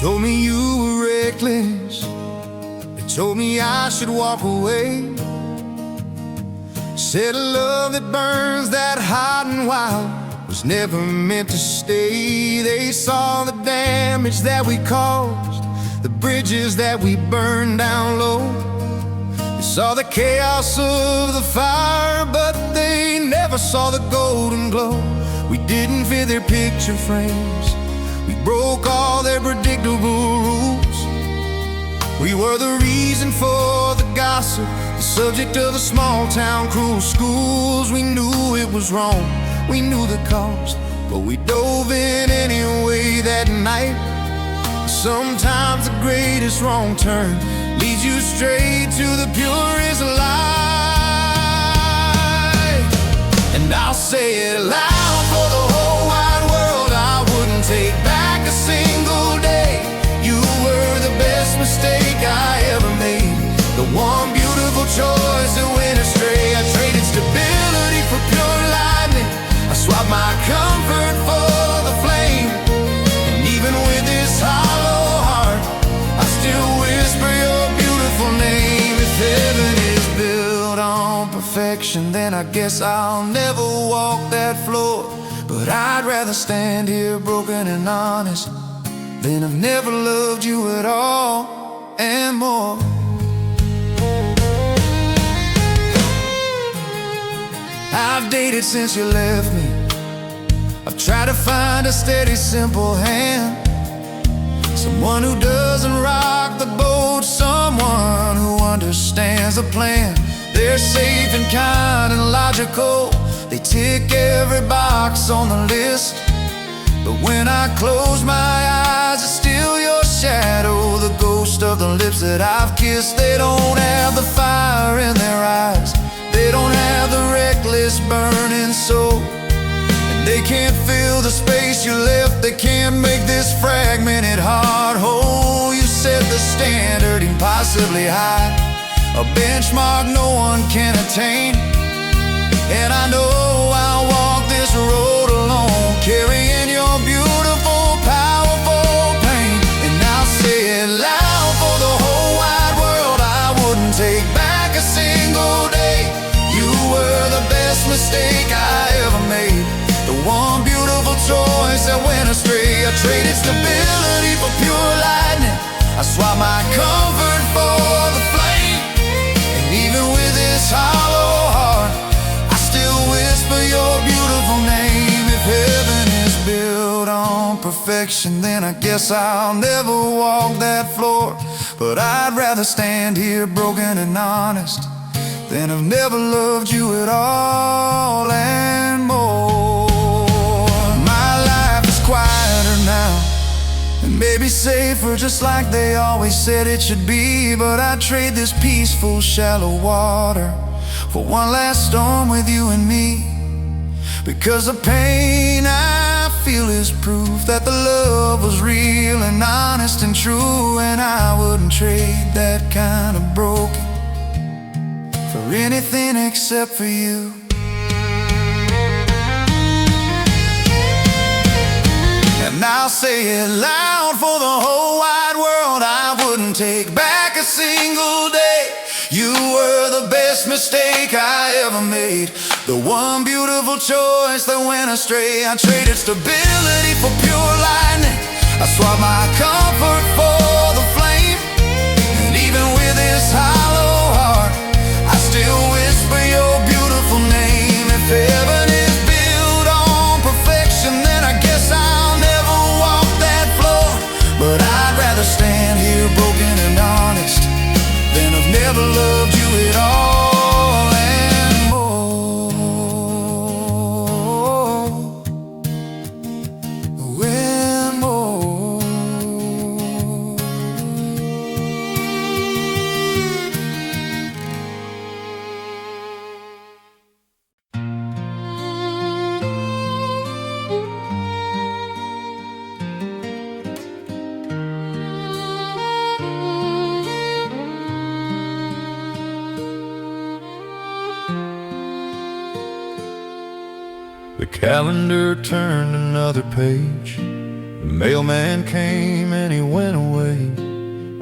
told me you were reckless. They told me I should walk away. Said a love that burns that hot and wild was never meant to stay. They saw the damage that we caused, the bridges that we burned down low. They saw the chaos of the fire, but they never saw the golden glow. We didn't fit their picture frames, we broke all their predictable rules. We were the reason for the gossip, the subject of the small town cruel schools. We knew it was wrong, we knew the cost, but we dove in anyway that night. Sometimes the greatest wrong turn leads you straight to the purest light. And I'll say it loud for the whole wide world, I wouldn't take back a single day. You were the best mistake I ever made, the one beautiful choice that went astray. I traded stability for pure lightning, I swapped my comfort for the flame. And even with this hollow heart, I still whisper your beautiful name. If heaven is built on perfection, then I guess I'll never walk that floor. But I'd rather stand here broken and honest than I've never loved you at all and more. I've dated since you left me, I've tried to find a steady, simple hand, someone who doesn't rock the boat, someone who understands the plan. They're safe and kind and logical, they tick every box on the list. But when I close my eyes, it's still your shadow, the ghost of the lips that I've kissed. They don't have the fire in their eyes, they don't have the reckless burning soul, and they can't fill the space you left. They can't make this fragmented heart whole. You set the standard impossibly high, a benchmark no one can attain. And I know I'll walk this road alone, carrying your beautiful, powerful pain. And I'll say it loud for the whole wide world, I wouldn't take back a single day. You were the best mistake I ever made, the one beautiful choice that went astray. I traded stability for pure lightning, I swapped my comfort for the flame. And even with this hollow heart, I still whisper your beautiful name. If heaven is built on perfection, then I guess I'll never walk that floor. But I'd rather stand here broken and honest than I've never loved you at all and more. My life is quieter now, and maybe safer, just like they always said it should be. But I'd trade this peaceful, shallow water for one last storm with you and me. Because the pain I feel is proof that the love was real and honest and true. And I wouldn't trade that kind of broken for anything except for you. And I'll say it loud for the whole wide world, I wouldn't take back a single day. You were the best mistake I ever made, the one beautiful choice that went astray. I traded stability for pure lightning, I swapped my comfort for the flame. And even with this hollow heart, I still whisper your beautiful name. If heaven is built on perfection, then I guess I'll never walk that floor. But I'd rather stand here broken and honest than I've never loved you at all and more. And more. The calendar turned another page, the mailman came and he went away.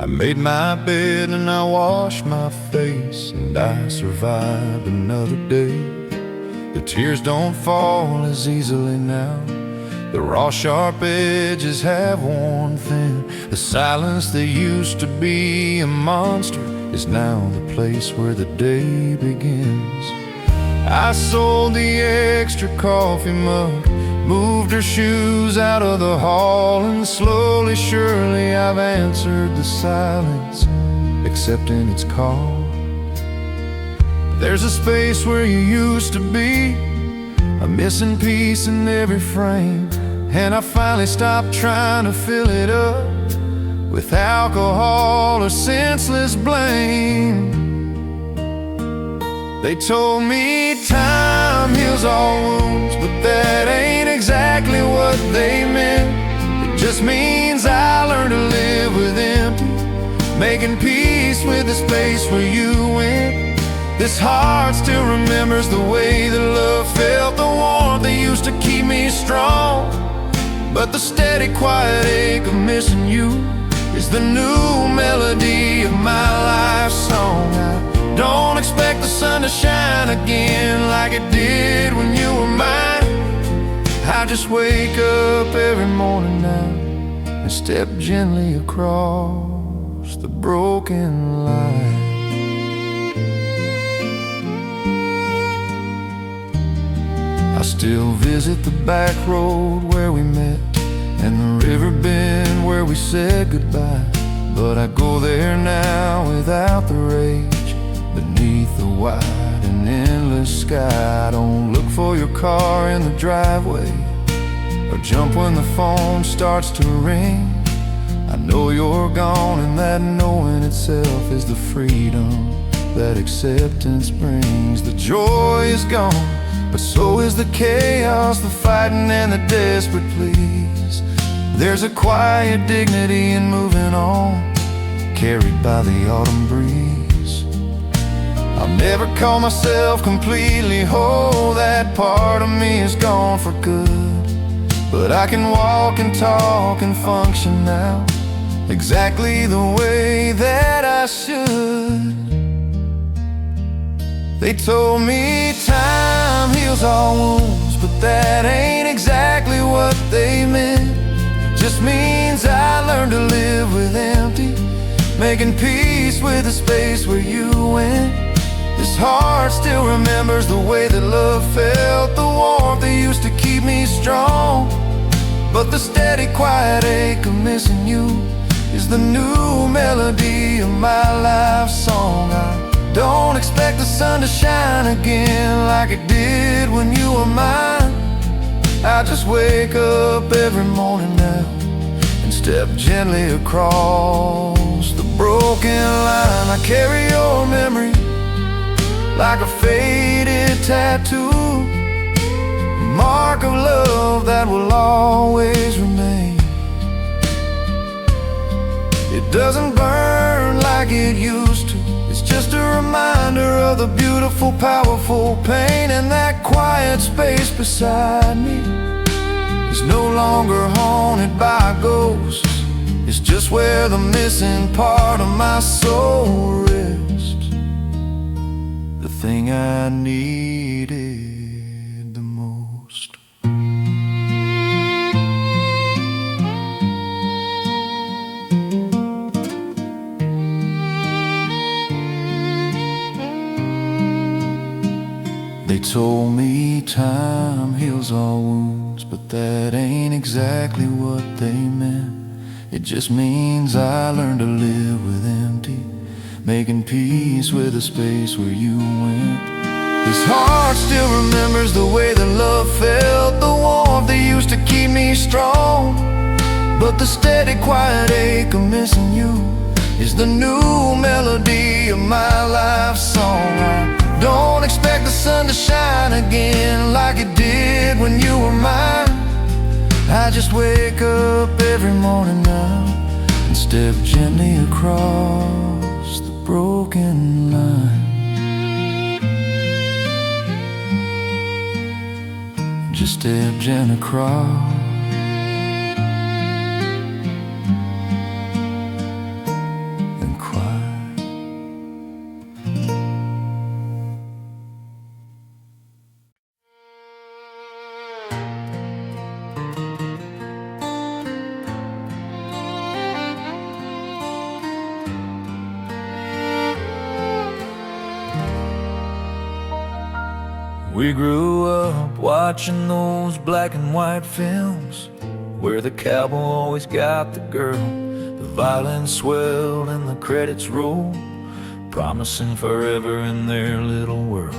I made my bed and I washed my face, and I survived another day. The tears don't fall as easily now. The raw sharp edges have worn thin. The silence that used to be a monster is now the place where the day begins. I sold the extra coffee mug, moved her shoes out of the hall, and slowly, surely I've answered the silence, accepting its call. There's a space where you used to be, a missing piece in every frame, and I finally stopped trying to fill it up with alcohol or senseless blame. They told me time heals all wounds, but that ain't exactly what they meant. It just means I learned to live with empty, making peace with the space where you went. This heart still remembers the way that love felt, the warmth that used to keep me strong. But the steady, quiet ache of missing you is the new melody of my life song. I don't expect the sun to shine again like it did when you were mine. I just wake up every morning now and step gently across the broken line. I still visit the back road where we met, and the river bend where we said goodbye. But I go there now without the rage, beneath the wide and endless sky. I don't look for your car in the driveway, or jump when the phone starts to ring. I know you're gone, and that knowing itself is the freedom that acceptance brings. The joy is gone, but so is the chaos, the fighting and the desperate pleas. There's a quiet dignity in moving on, carried by the autumn breeze. I'll never call myself completely whole, that part of me is gone for good. But I can walk and talk and function now, exactly the way that I should. They told me time heals all wounds, but that ain't exactly what they meant. It just means I learned to live with empty, making peace with the space where you went. This heart still remembers the way that love felt, the warmth that used to keep me strong. But the steady, quiet ache of missing you is the new melody of my life song. I don't expect the sun to shine again like it did when you were mine. I just wake up every morning now and step gently across the broken line. I carry your memory like a faded tattoo, a mark of love that will always remain. It doesn't burn like it used to, it's just a reminder of the beautiful, powerful pain. And that quiet space beside me is no longer haunted by ghosts, it's just where the missing part of my soul rests, the thing I needed the most. They told me time heals all wounds, but that ain't exactly what they meant. It just means I learned to live with empty, making peace with the space where you went. This heart still remembers the way that love felt, the warmth that used to keep me strong. But the steady, quiet ache of missing you is the new melody of my life song. I don't expect the sun to shine again like it did when you were mine. I just wake up every morning now and step gently across the broken line. Just step gently across We grew up watching those black and white films where the cowboy always got the girl. The violin swelled and the credits rolled, promising forever in their little world.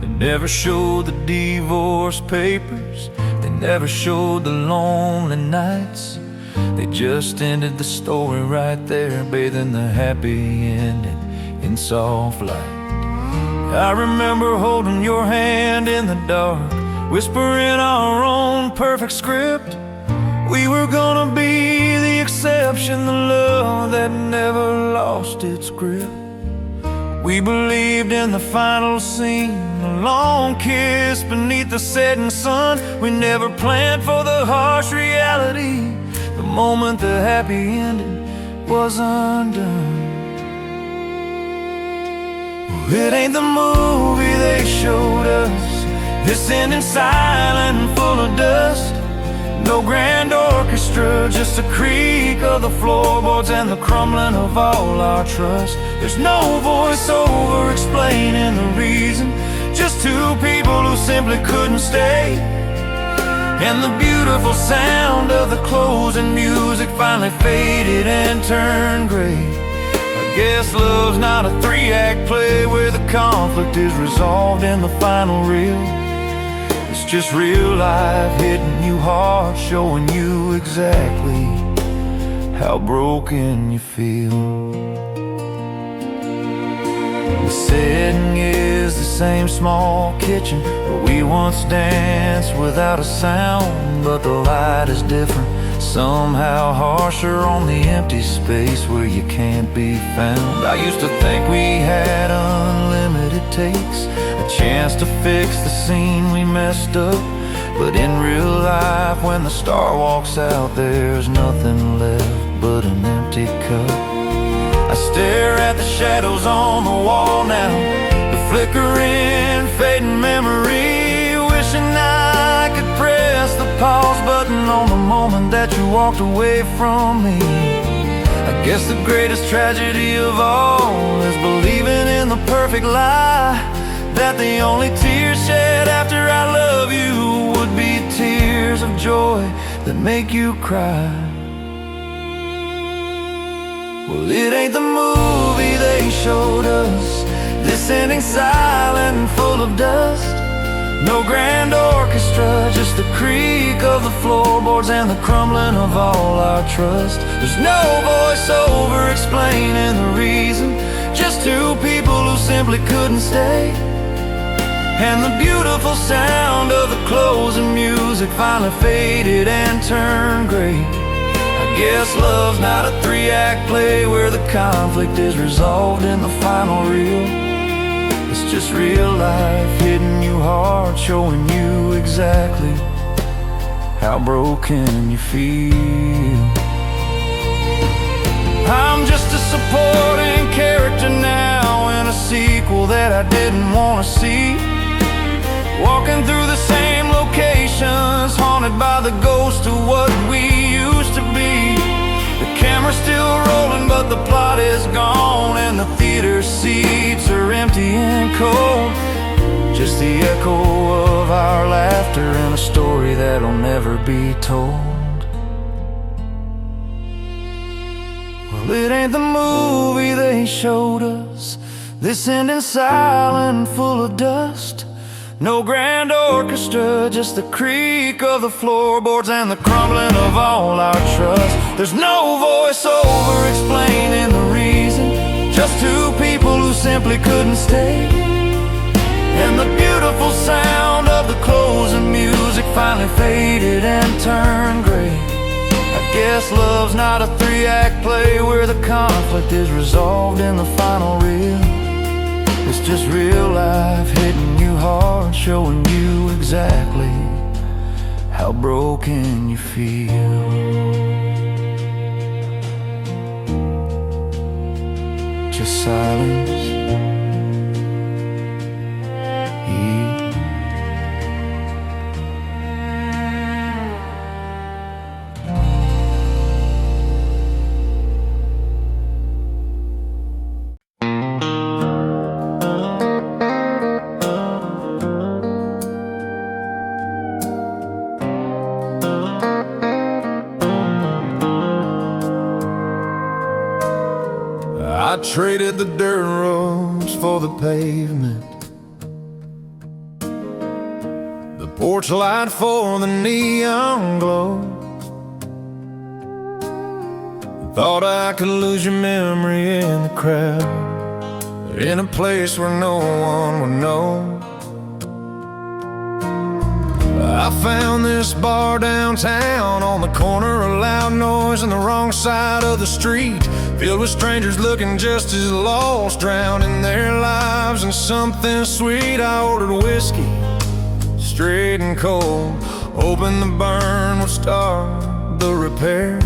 They never showed the divorce papers, they never showed the lonely nights. They just ended the story right there, bathing the happy ending in soft light. I remember holding your hand in the dark, whispering our own perfect script. We were gonna be the exception, the love that never lost its grip. We believed in the final scene, a long kiss beneath the setting sun. We never planned for the harsh reality, the moment the happy ending was undone. Well, it ain't the movie they showed us, this ending silent and full of dust. No grand orchestra, just a creak of the floorboards and the crumbling of all our trust. There's no voiceover explaining the reason, just two people who simply couldn't stay. And the beautiful sound of the closing music finally faded and turned gray. I guess love's not a three-act play where the conflict is resolved in the final reel. It's just real life hitting you hard, showing you exactly how broken you feel. The setting is the same small kitchen where we once danced without a sound, but the light is different, somehow harsher on the empty space where you can't be found. I used to think we had unlimited takes, a chance to fix the scene we messed up. But in real life, when the star walks out, there's nothing left but an empty cup. I stare at the shadows on the wall now, the flickering, fading memory, wishing I could press the pause button on the moment that you walked away from me. I guess the greatest tragedy of all is believing in the perfect lie, that the only tears shed after I love you would be tears of joy that make you cry. Well, it ain't the movie they showed us, this ending silent and full of dust. No grand orchestra, just the creak of the floorboards and the crumbling of all our trust. There's no voiceover explaining the reason, just two people who simply couldn't stay. And the beautiful sound of the closing music finally faded and turned gray. I guess love's not a three-act play where the conflict is resolved in the final reel. It's just real life hitting you hard, showing you exactly how broken you feel. I'm just a supporting character now in a sequel that I didn't want to see, walking through the same locations, haunted by the ghost of what we used to be. The camera's still rolling, but the plot is gone, and the theater seats are empty and cold. Just the echo of our laughter and a story that'll never be told. Well, it ain't the movie they showed us, this ending silent and full of dust. No grand orchestra, just the creak of the floorboards and the crumbling of all our trust. There's no voiceover explaining the reason, just two people who simply couldn't stay. And the beautiful sound of the closing music finally faded and turned gray. I guess love's not a three-act play where the conflict is resolved in the final reel. It's just real life hitting you hard, showing you exactly how broken you feel. Just silence. traded the dirt roads for the pavement, the porch light for the neon glow. Thought I could lose your memory in the crowd, in a place where no one would know. I found this bar downtown on the corner of loud noise and the wrong side of the street, filled with strangers looking just as lost, drowning their lives in something sweet. I ordered whiskey, straight and cold, hoping the burn would start the repair.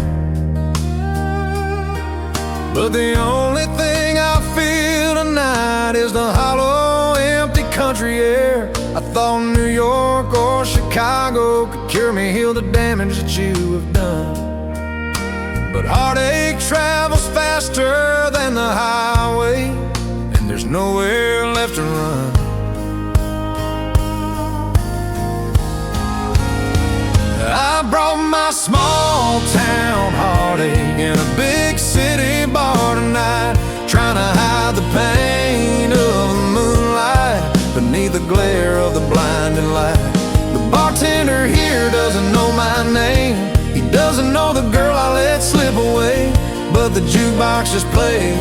But the only thing I feel tonight is the hollow, empty country air. I thought New York or Chicago could cure me, heal the damage that you have done. But heartache travels faster than the highway, and there's nowhere left to run. I brought my small town heartache in a big city bar tonight, trying to hide the pain of the moonlight beneath the glare of the blinding light. The bartender here doesn't know my name, he doesn't know the girl I let slip away, but the jukebox just played,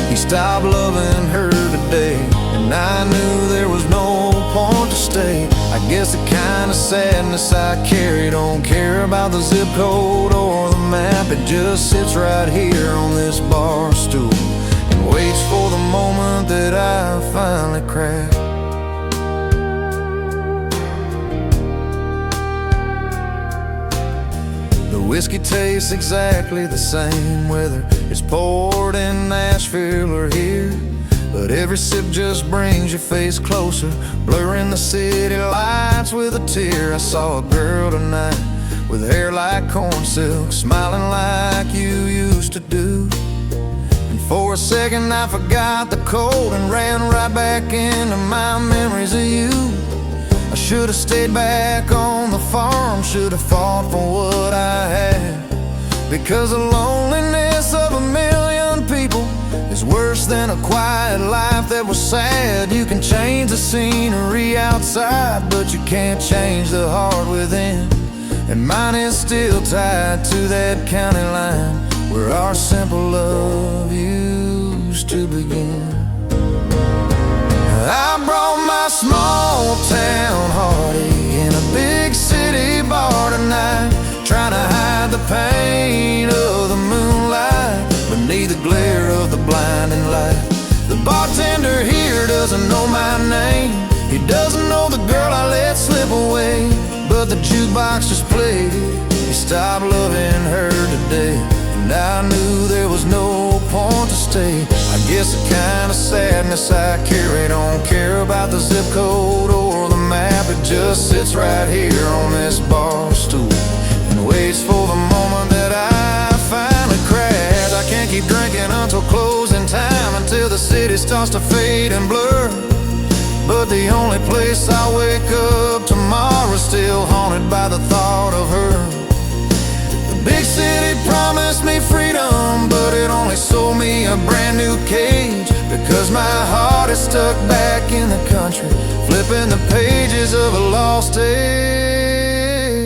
he stopped loving her today. And I knew there was no point to stay. I guess the kind of sadness I carry don't care about the zip code or the map. It just sits right here on this bar stool and waits for the moment that I finally crack. The whiskey tastes exactly the same whether it's poured in Nashville or here, but every sip just brings your face closer, blurring the city lights with a tear. I saw a girl tonight with hair like corn silk, smiling like you used to do. And for a second I forgot the cold and ran right back into my memories of you. I should have stayed back on the farm, should have fought for what I had, because the loneliness of a million people is worse than a quiet life that was sad. You can change the scenery outside, but you can't change the heart within. And mine is still tied to that county line where our simple love used to begin. I brought my small town heartache in a big city bar tonight, trying to hide the pain of the moonlight beneath the glare of the blinding light. The bartender here doesn't know my name, he doesn't know the girl I let slip away, but the jukebox just played, he stopped loving her today. And I knew there was no point to stay. I guess the kind of sadness I carry don't care about the zip code or the map. It just sits right here on this bar stool and waits for the moment that I finally crash. I can't keep drinking until closing time, until the city starts to fade and blur. But the only place I wake up tomorrow is still haunted by the thought of her. The big city promised me freedom, but it only sold me a brand new cage, because my heart is stuck back in the country, flipping the pages of a lost age.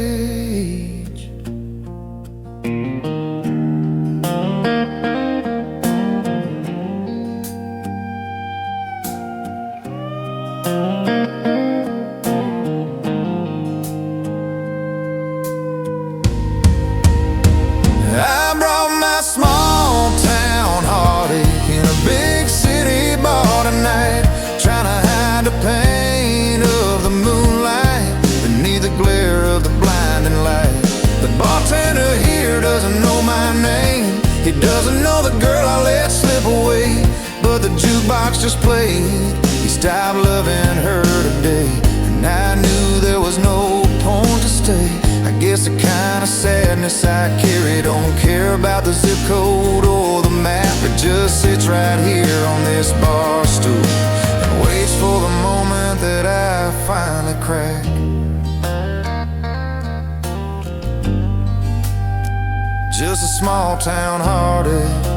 I brought my small town heartache in a big city bar tonight, trying to hide the pain of the moonlight beneath the glare of the blinding light. The bartender here doesn't know my name, he doesn't know the girl I let slip away, but the jukebox just played, he stopped loving her today. And I knew there was no point to stay. I guess the kind of sadness I carry don't care about the zip code or the map. It just sits right here on this bar stool and waits for the moment that I finally crack. Just a small town heartache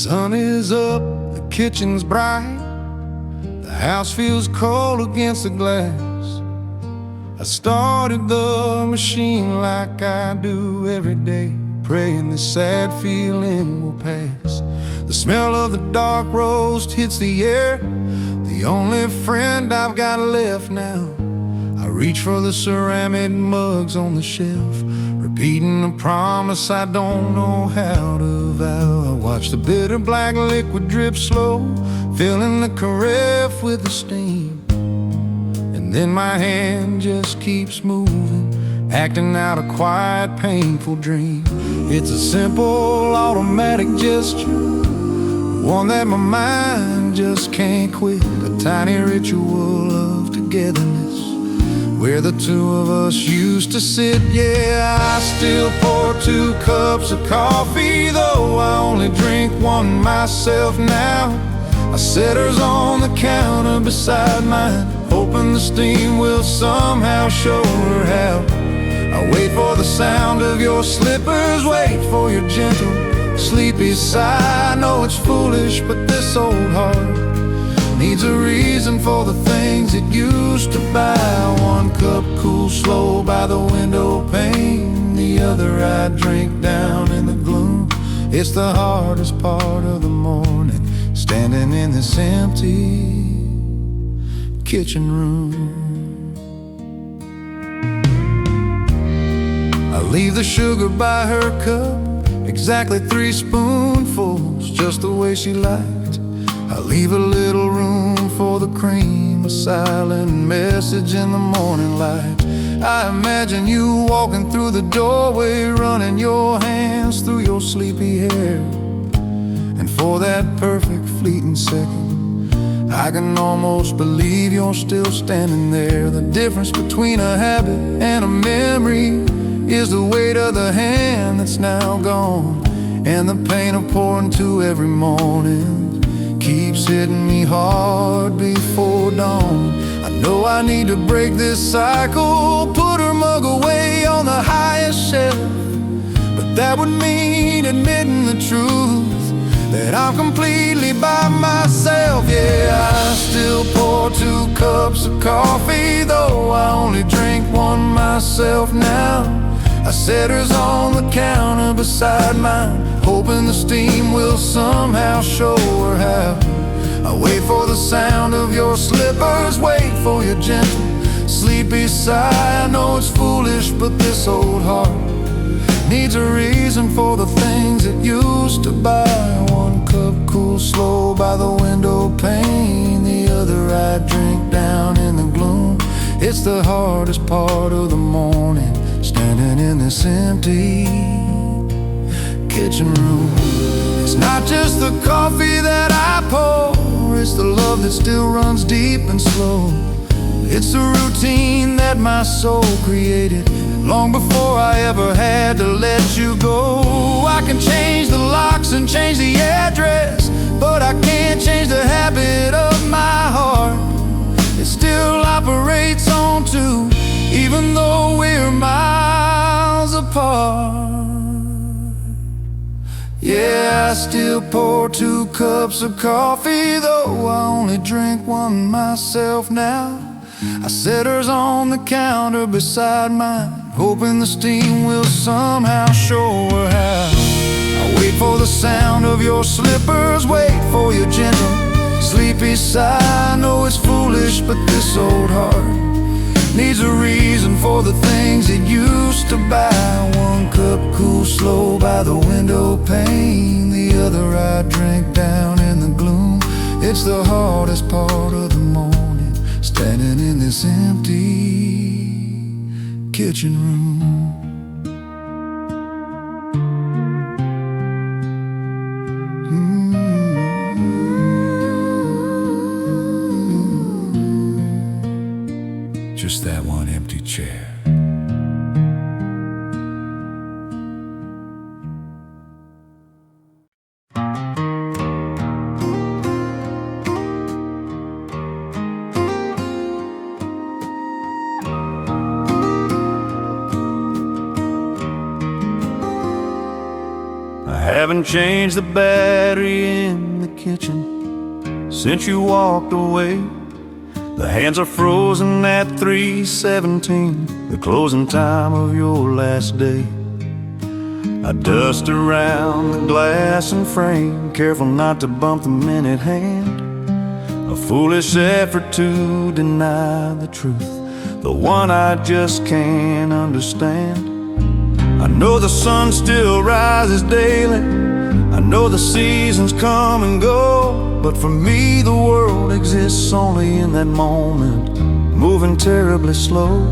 sun is up, the kitchen's bright, the house feels cold against the glass. I started the machine like I do every day, praying this sad feeling will pass. The smell of the dark roast hits the air, the only friend I've got left now. I reach for the ceramic mugs on the shelf, repeating a promise I don't know how to vow. I watch the bitter black liquid drip slow, filling the carafe with the steam. And then my hand just keeps moving, acting out a quiet, painful dream. It's a simple, automatic gesture, one that my mind just can't quit. A tiny ritual of togetherness, where the two of us used to sit. Yeah, I still pour 2 cups of coffee, though I only drink one myself now. I set hers on the counter beside mine, hoping the steam will somehow show her how. I wait for the sound of your slippers, wait for your gentle, sleepy sigh. I know it's foolish, but this old heart needs a reason for the things it used to buy. 1 cup cool slow by the window pane, the other I drink down in the gloom. It's the hardest part of the morning, standing in this empty kitchen room. I leave the sugar by her cup, exactly 3 spoonfuls, just the way she liked. I leave a little room for the cream, a silent message in the morning light. I imagine you walking through the doorway, running your hands through your sleepy hair. And for that perfect fleeting second, I can almost believe you're still standing there. The difference between a habit and a memory is the weight of the hand that's now gone, and the pain of pouring 2 every morning keeps hitting me hard before dawn. I know I need to break this cycle, put her mug away on the highest shelf, but that would mean admitting the truth, that I'm completely by myself. Yeah, I still pour 2 cups of coffee, though I only drink one myself now. I set hers on the counter beside mine, hoping the steam will somehow show her how. I wait for the sound of your slippers, wait for your gentle, sleepy sigh. I know it's foolish, but this old heart needs a reason for the things it used to buy. 1 cup cool slow by the window pane, the other I drink down in the gloom. It's the hardest part of the morning, standing in this empty kitchen room. It's not just the coffee that I pour, it's the love that still runs deep and slow. It's the routine that my soul created long before I ever had to let you go. I can change the locks and change the address, but I can't change the habit of my heart. It still operates on 2, even though we're miles apart. Yeah, I still pour 2 cups of coffee, though I only drink one myself now. I set hers on the counter beside mine, hoping the steam will somehow show her how. I wait for the sound of your slippers, wait for your gentle, sleepy sigh. I know it's foolish, but this old heart needs a reason for the things it used to buy. 1 cup cool slow by the window pane, the other I drink down in the gloom. It's the hardest part of the morning, standing in this empty kitchen room. Just that one empty chair. haven't changed the battery in the kitchen since you walked away. The hands are frozen at 3:17, the closing time of your last day. I dust around the glass and frame, careful not to bump the minute hand. A foolish effort to deny the truth, the one I just can't understand. I know the sun still rises daily, I know the seasons come and go, but for me the world exists only in that moment, moving terribly slow.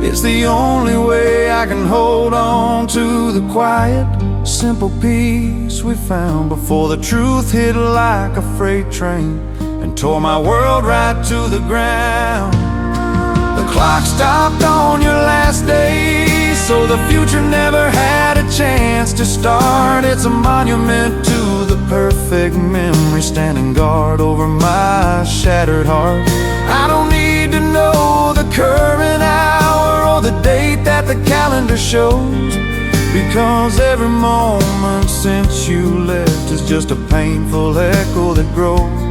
It's the only way I can hold on to the quiet, simple peace we found before the truth hit like a freight train and tore my world right to the ground. The clock stopped on your last day, so the future never had a chance to start. It's a monument to the perfect memory, standing guard over my shattered heart. I don't need to know the current hour or the date that the calendar shows, because every moment since you left is just a painful echo that grows.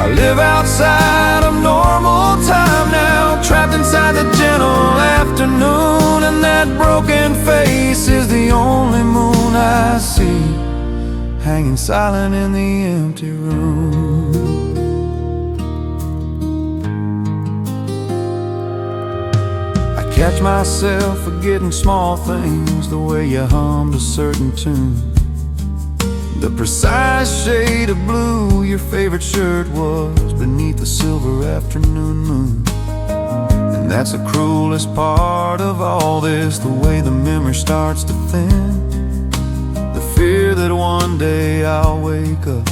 I live outside of normal time now, trapped inside the gentle afternoon, and that broken face is the only moon I see, hanging silent in the empty room. I catch myself forgetting small things, the way you hummed a certain tune, the precise shade of blue your favorite shirt was beneath the silver afternoon moon. And that's the cruelest part of all this, the way the memory starts to thin, the fear that one day I'll wake up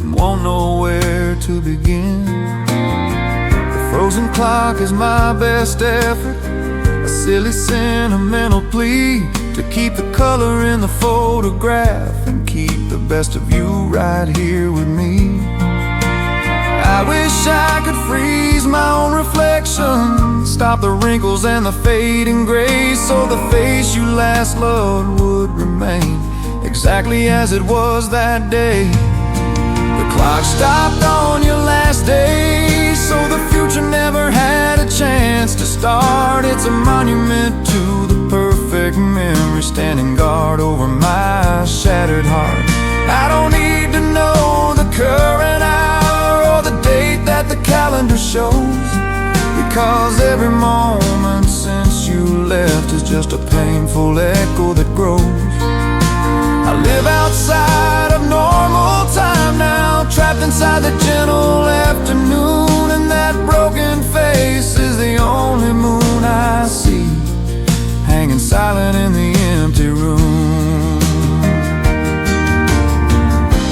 and won't know where to begin. The frozen clock is my best effort, a silly sentimental plea to keep the color in the photograph and keep the best of you right here with me. I wish I could freeze my own reflection, stop the wrinkles and the fading gray, so the face you last loved would remain exactly as it was that day. The clock stopped on your last day, so the future never had a chance to start. It's a monument to the perfect memory, standing guard over my shattered heart. I don't need to know the current hour or the date that the calendar shows, because every moment since you left is just a painful echo that grows. I live outside of normal time now, trapped inside the gentle afternoon, and that broken face is the only moon I see, hanging silent in the empty room.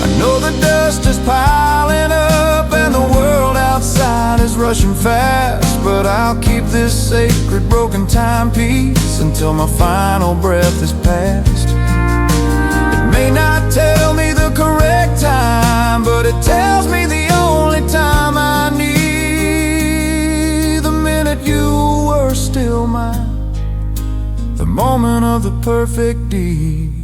I know the dust is piling up and the world outside is rushing fast, but I'll keep this sacred broken timepiece until my final breath is past. It may not tell me the correct time, but it tells me the only time I need, the minute you were still mine, the moment of the perfect deed.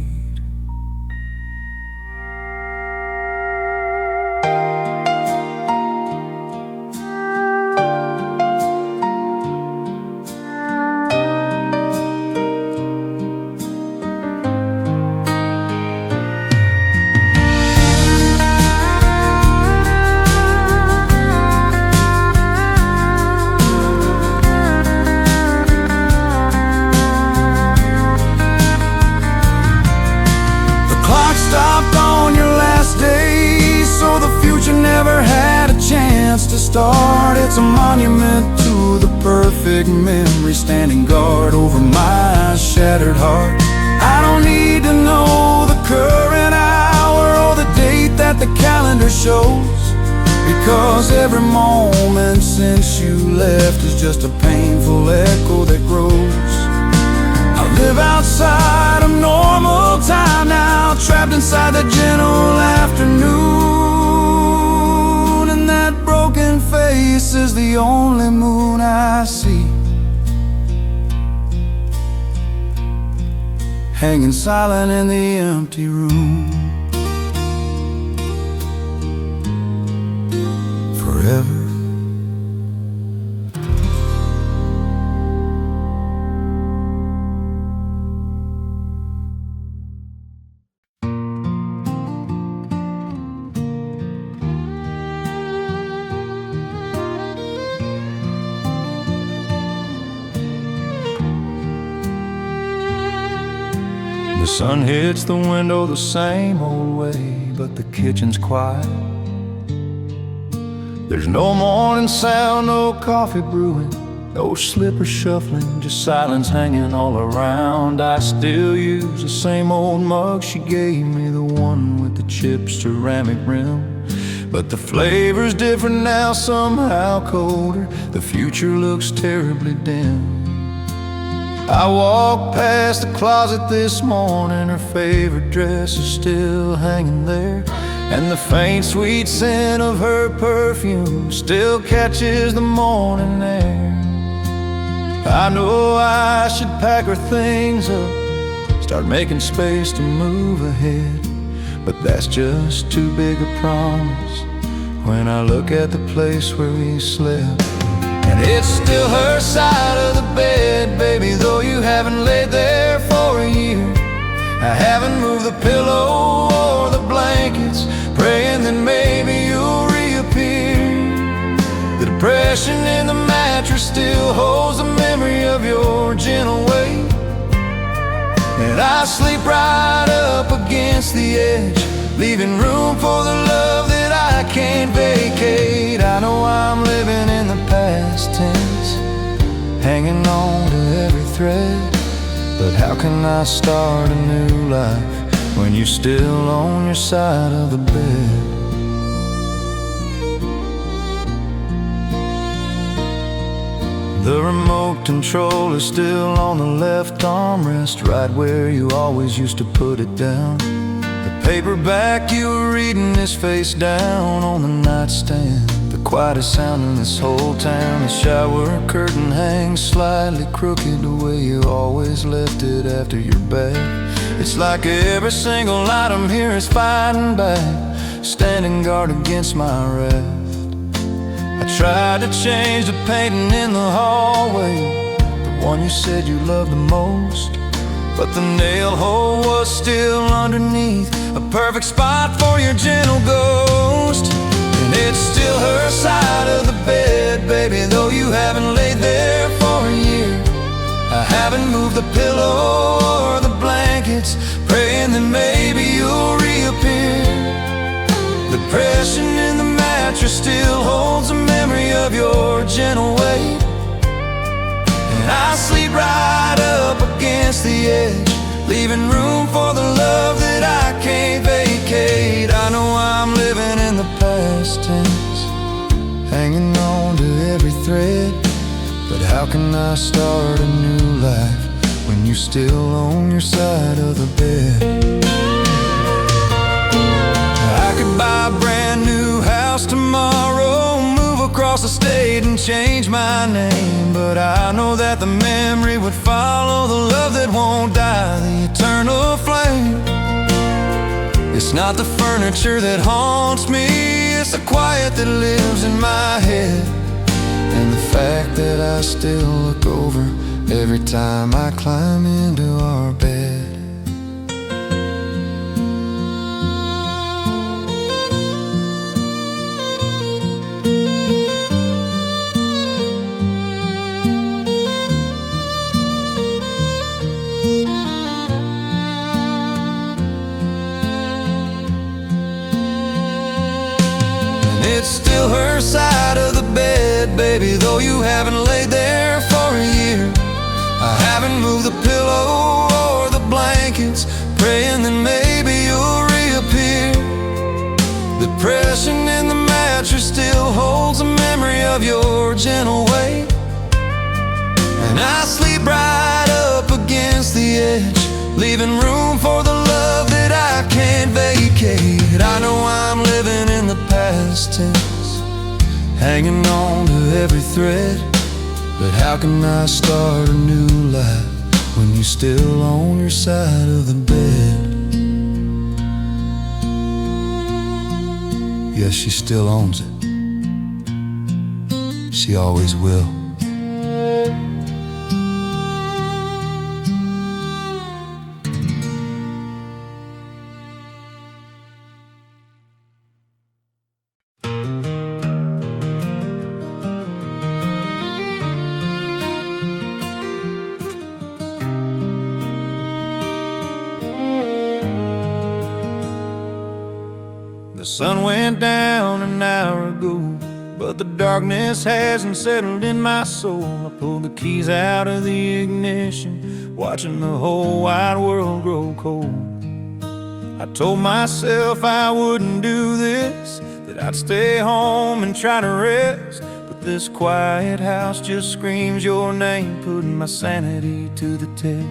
Never had a chance to start. It's a monument to the perfect memory, standing guard over my shattered heart. I don't need to know the current hour or the date that the calendar shows, because every moment since you left is just a painful echo that grows. I live outside of normal time now, trapped inside the gentle afternoon, broken face is the only moon I see, hanging silent in the empty room. Forever. The sun hits the window the same old way, but the kitchen's quiet. There's no morning sound, no coffee brewing, no slippers shuffling, just silence hanging all around. I still use the same old mug she gave me, the one with the chipped ceramic rim. But the flavor's different now, somehow colder. The future looks terribly dim. I walked past the closet this morning, her favorite dress is still hanging there, and the faint sweet scent of her perfume still catches the morning air. I know I should pack her things up, start making space to move ahead, but that's just too big a promise when I look at the place where we slept. And it's still her side of the bed, baby, though you haven't laid there for a year. I haven't moved the pillow or the blankets, praying that maybe you'll reappear. The depression in the mattress still holds the memory of your gentle weight, and I sleep right up against the edge, leaving room for the love that I can't vacate. I know I'm living in the past tense, hanging on to every thread, but how can I start a new life when you're still on your side of the bed? The remote control is still on the left armrest, right where you always used to put it down. The paperback you were reading is face down on the nightstand, the quietest sound in this whole town. The shower curtain hangs slightly crooked, the way you always left it after your bath. It's like every single item here is fighting back, standing guard against my wrath. I tried to change the painting in the hallway, the one you said you loved the most, but the nail hole was still underneath, a perfect spot for your gentle ghost. And it's still her side of the bed, baby, though you haven't laid there for a year. I haven't moved the pillow or the blankets, praying that maybe you'll reappear. The depression in the mattress still holds a memory of your gentle weight, and I sleep right up against the edge, leaving room for the love that I can't vacate. I know I'm living in the past tense, hanging on to every thread, but how can I start a new life when you're still on your side of the bed? I could buy a brand new house tomorrow, move across the state and change my name, but I know that the memory would follow, the love that won't die, the eternal flame. It's not the furniture that haunts me, it's the quiet that lives in my head, and the fact that I still look over every time I climb into our bed. It's still her side of the bed, baby, though you haven't laid there for a year. I haven't moved the pillow or the blankets, praying that maybe you'll reappear. The depression in the mattress still holds a memory of your gentle weight, and I sleep right up against the edge, leaving room for the love that I can't vacate. I know I'm living in the past tense, hanging on to every thread, but how can I start a new life when you're still on your side of the bed. Yes, she still owns it. She always will. The sun went down an hour ago, but the darkness hasn't settled in my soul. I pulled the keys out of the ignition, watching the whole wide world grow cold. I told myself I wouldn't do this, that I'd stay home and try to rest. But this quiet house just screams your name, putting my sanity to the test.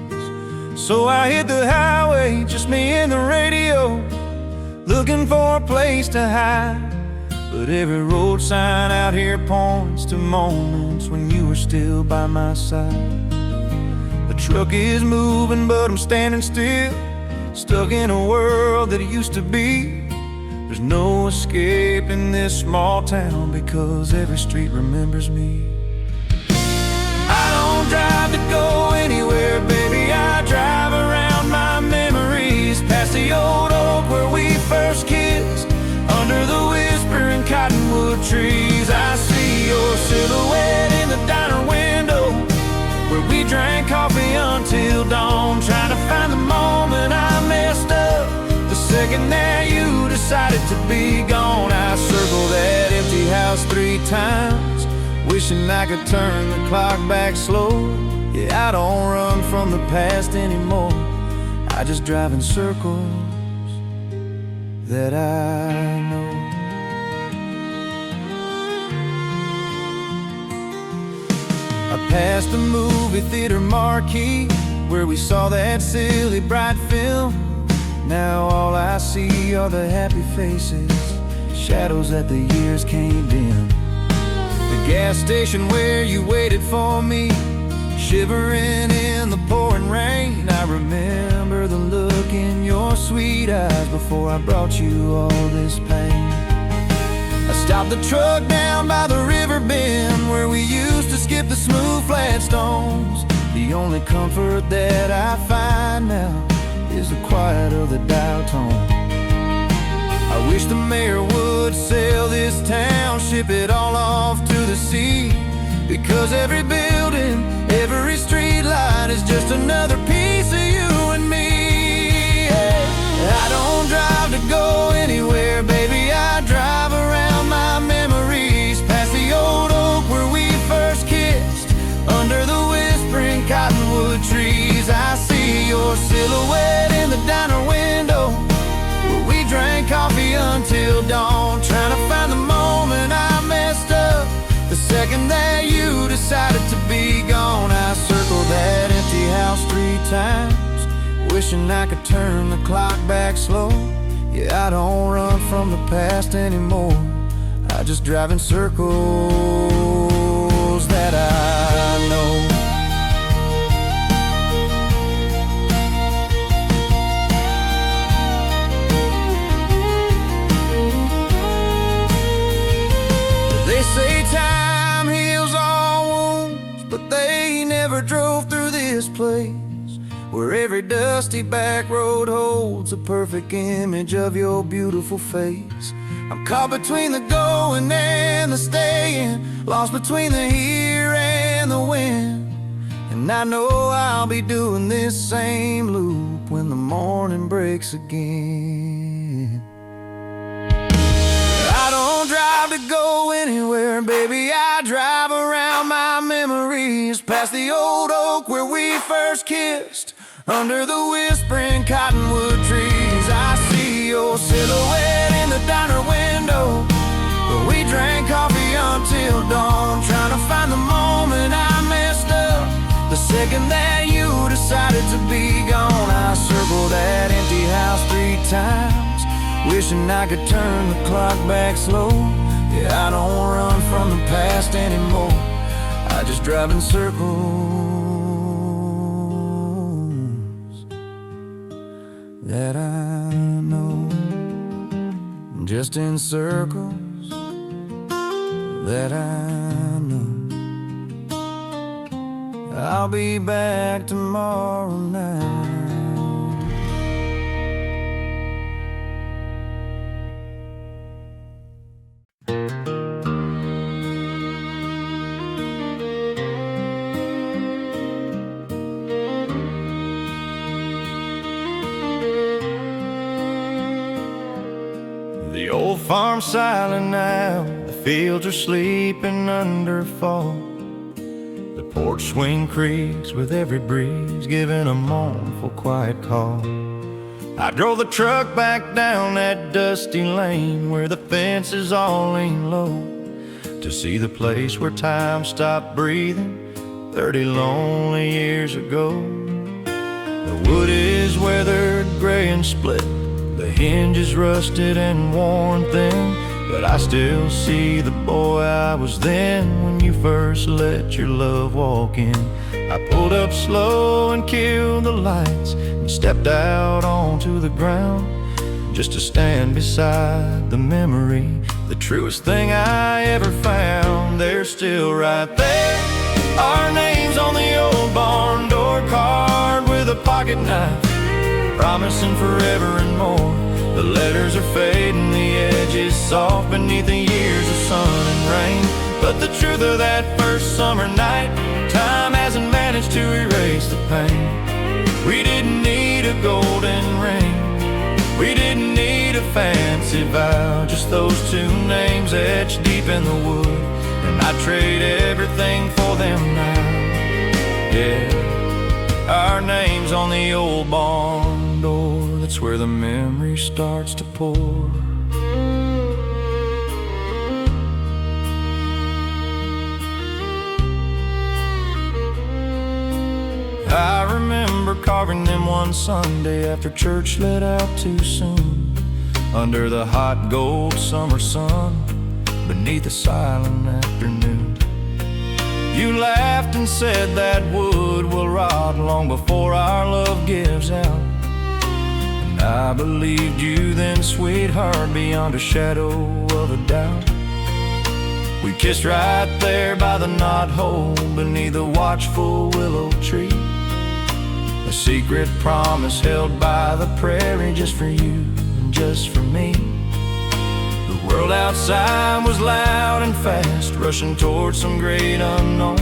So I hit the highway, just me and the radio, looking for a place to hide. But every road sign out here points to moments when you were still by my side. The truck is moving, but I'm standing still, stuck in a world that it used to be. There's no escape in this small town, because every street remembers me. I don't drive to go anywhere, baby, I drive around my memories, past the old oak where we first kissed, under the whispering cottonwood trees. I see your silhouette in the diner window, where we drank coffee until dawn, trying to find the moment I messed up, the second that you decided to be gone. I circled that empty house 3 times, wishing I could turn the clock back slow. Yeah, I don't run from the past anymore, I just drive in circles that I know. I passed the movie theater marquee, where we saw that silly bright film. Now all I see are the happy faces, shadows that the years can't dim. The gas station where you waited for me, shivering in the pouring rain. I remember the look in your sweet eyes before I brought you all this pain. I stopped the truck down by the river bend, where we used to skip the smooth flat stones. The only comfort that I find now is the quiet of the dial tone. I wish the mayor would sell this town, ship it all off to the sea, because every building, every street light is just another piece of you and me. Yeah. I don't drive to go anywhere, baby, I drive around my memories, past the old oak where we first kissed, under the whispering cottonwood trees. I see your silhouette in the diner window, where we drank coffee until dawn, trying to find the moment I messed up, the second that you decided to be gone. I circled that empty house 3 times, wishing I could turn the clock back slow. Yeah, I don't run from the past anymore, I just drive in circles that I know. They say time heals all wounds, but they never drove through this place, where every dusty back road holds a perfect image of your beautiful face. I'm caught between the going and the staying, lost between the here and the when. And I know I'll be doing this same loop when the morning breaks again. I don't drive to go anywhere, baby, I drive around my memories, past the old oak where we first kissed, under the whispering cottonwood trees. I see your silhouette in the diner window, where we drank coffee until dawn, trying to find the moment I messed up, the second that you decided to be gone. I circled that empty house 3 times, wishing I could turn the clock back slow. Yeah, I don't run from the past anymore, I just drive in circles that I know, just in circles that I know. I'll be back tomorrow night. The old farm's silent now, the fields are sleeping under fall. The porch swing creaks with every breeze, giving a mournful quiet call. I drove the truck back down that dusty lane where the fences all lean low, to see the place where time stopped breathing 30 lonely years ago. The wood is weathered, gray and split, the hinges rusted and worn thin, but I still see the boy I was then when you first let your love walk in. I pulled up slow and killed the lights and stepped out onto the ground, just to stand beside the memory, the truest thing I ever found. They're still right there, our names on the old barn door, carved with a pocket knife, promising forever and more. The letters are fading, the edges soft beneath the years of sun and rain, but the truth of that first summer night, time hasn't managed to erase the pain. We didn't need a golden ring, we didn't need a fancy vow, just those two names etched deep in the wood, and I'd trade everything for them now. Yeah, our names on the old barn door, that's where the memory starts to pour. I remember carving them one Sunday after church let out too soon, under the hot gold summer sun, beneath a silent afternoon. You laughed and said that wood will rot long before our love gives out, and I believed you then, sweetheart, beyond a shadow of a doubt. We kissed right there by the knothole beneath the watchful willow tree, a secret promise held by the prairie, just for you and just for me. The world outside was loud and fast, rushing towards some great unknown,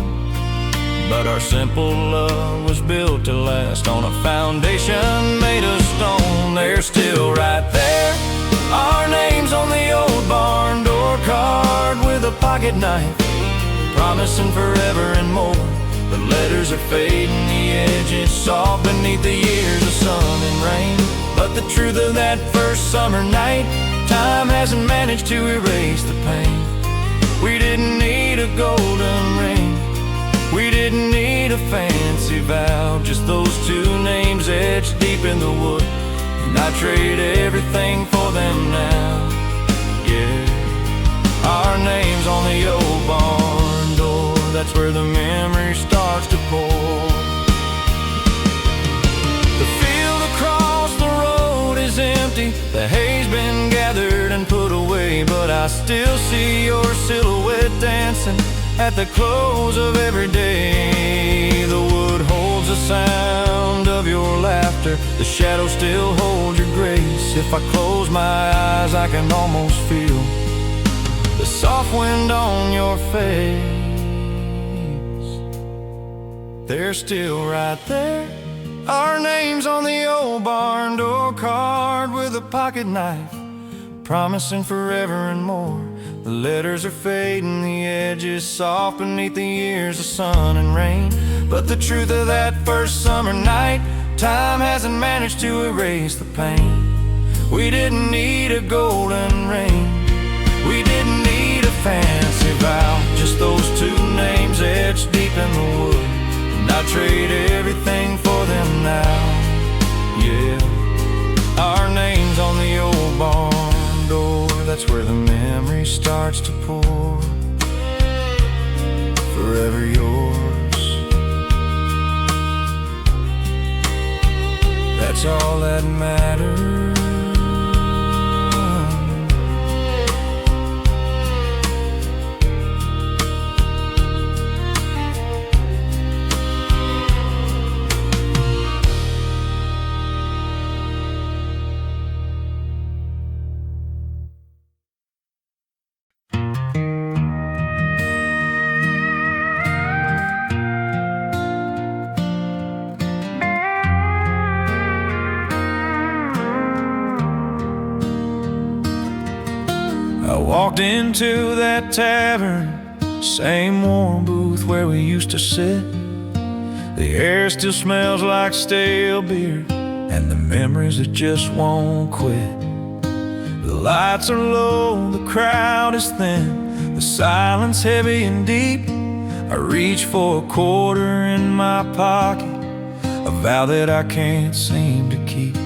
but our simple love was built to last on a foundation made of stone. They're still right there, our names on the old barn door, carved with a pocket knife, promising forever and more. The letters are fading, the edges soft beneath the years of sun and rain, but the truth of that first summer night, time hasn't managed to erase the pain. We didn't need a golden ring, we didn't need a fancy vow, just those two names etched deep in the wood, and I trade everything for them now. Yeah, our names on the old barn door, that's where the memory starts to pour. The field across the road is empty, the hay's been gathered and put away, but I still see your silhouette dancing at the close of every day. The wood holds the sound of your laughter, the shadows still hold your grace. If I close my eyes, I can almost feel the soft wind on your face. They're still right there, our names on the old barn door, carved with a pocket knife, promising forever and more. The letters are fading, the edges soft beneath the years of sun and rain, but the truth of that first summer night, time hasn't managed to erase the pain. We didn't need a golden ring, we didn't need a fancy vow, just those two names etched deep in the wood, and I trade everything for them now. Yeah, our names on the old barn door, that's where the memory starts to pour. Forever yours, that's that's all that matters. I walked into that tavern, same warm booth where we used to sit. The air still smells like stale beer, and the memories that just won't quit. The lights are low, the crowd is thin, the silence heavy and deep. I reach for a quarter in my pocket, a vow that I can't seem to keep.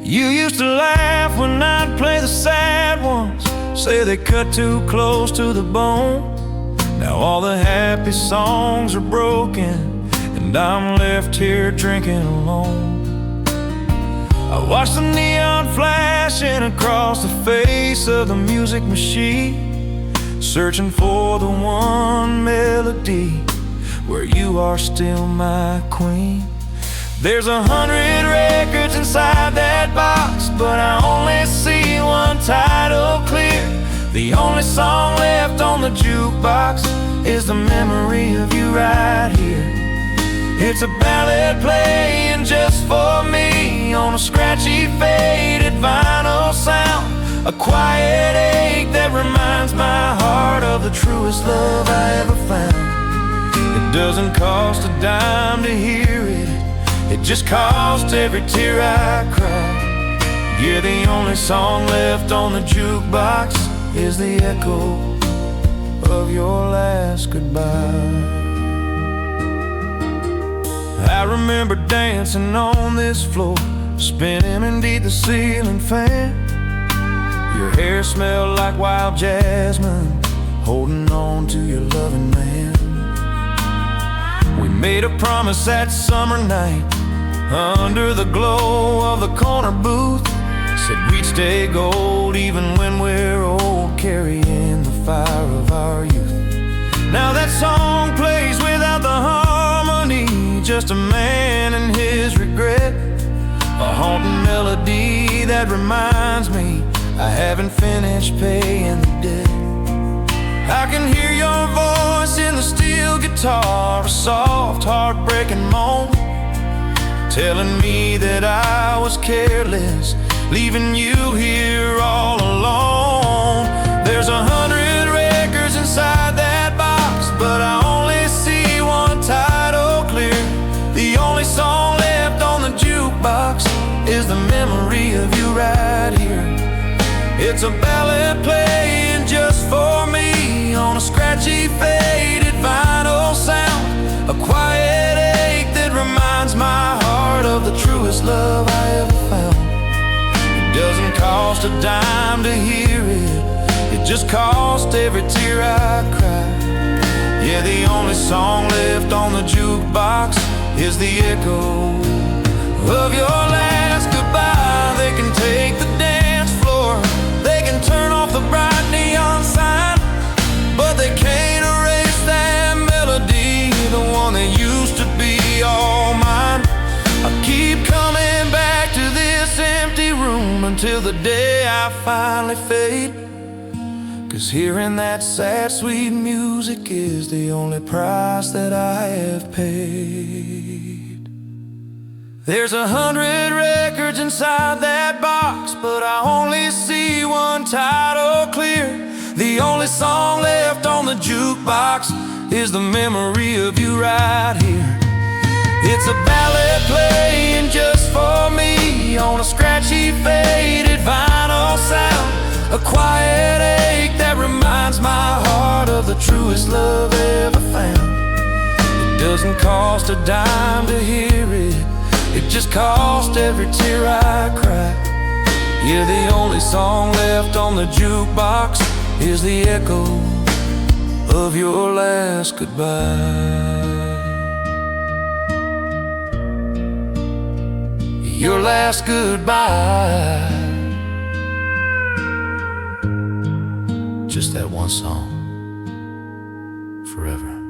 You used to laugh when I'd play the sad ones, say they cut too close to the bone. Now all the happy songs are broken, and I'm left here drinking alone. I watch the neon flashing across the face of the music machine, searching for the one melody where you are still my queen. There's 100 records inside that box, but I only see one title clear. The only song left on the jukebox is the memory of you right here. It's a ballad playing just for me on a scratchy, faded vinyl sound, a quiet ache that reminds my heart of the truest love I ever found. It doesn't cost a dime to hear it, it just cost every tear I cry. Yeah, the only song left on the jukebox is the echo of your last goodbye. I remember dancing on this floor, spinning beneath the ceiling fan. Your hair smelled like wild jasmine, holding on to your loving man. We made a promise that summer night, under the glow of the corner booth. Said we'd stay gold even when we're old, carrying the fire of our youth. Now that song plays without the harmony, just a man and his regret, a haunting melody that reminds me I haven't finished paying the debt. I can hear your voice in the steel guitar, a soft heartbreaking moan, telling me that I was careless, leaving you here all alone. There's 100 records inside that box, but I only see one title clear. The only song left on the jukebox is the memory of you right here. It's a ballad playing just for me on a scratchy, faded vinyl sound, a quiet ache that reminds my heart of the truest love I ever found. It doesn't cost a dime to hear it, it just cost every tear I cry. Yeah, the only song left on the jukebox is the echo of your last goodbye. They can take the dance floor, they can turn off the bright neon sign, but they can't erase that melody, the one that used to be all mine. I keep coming back to this empty room until the day I finally fade, 'cause hearing that sad, sweet music is the only price that I have paid. There's 100 records inside that box, but I only see one title clear. The only song left on the jukebox is the memory of you right here. It's a ballad playing just for me on a scratchy, faded vinyl sound, a quiet ache that reminds my heart of the truest love ever found. It doesn't cost a dime to hear it, it just cost every tear I cry. Yeah, the only song left on the jukebox is the echo of your last goodbye. your last goodbye. Just that one song, forever.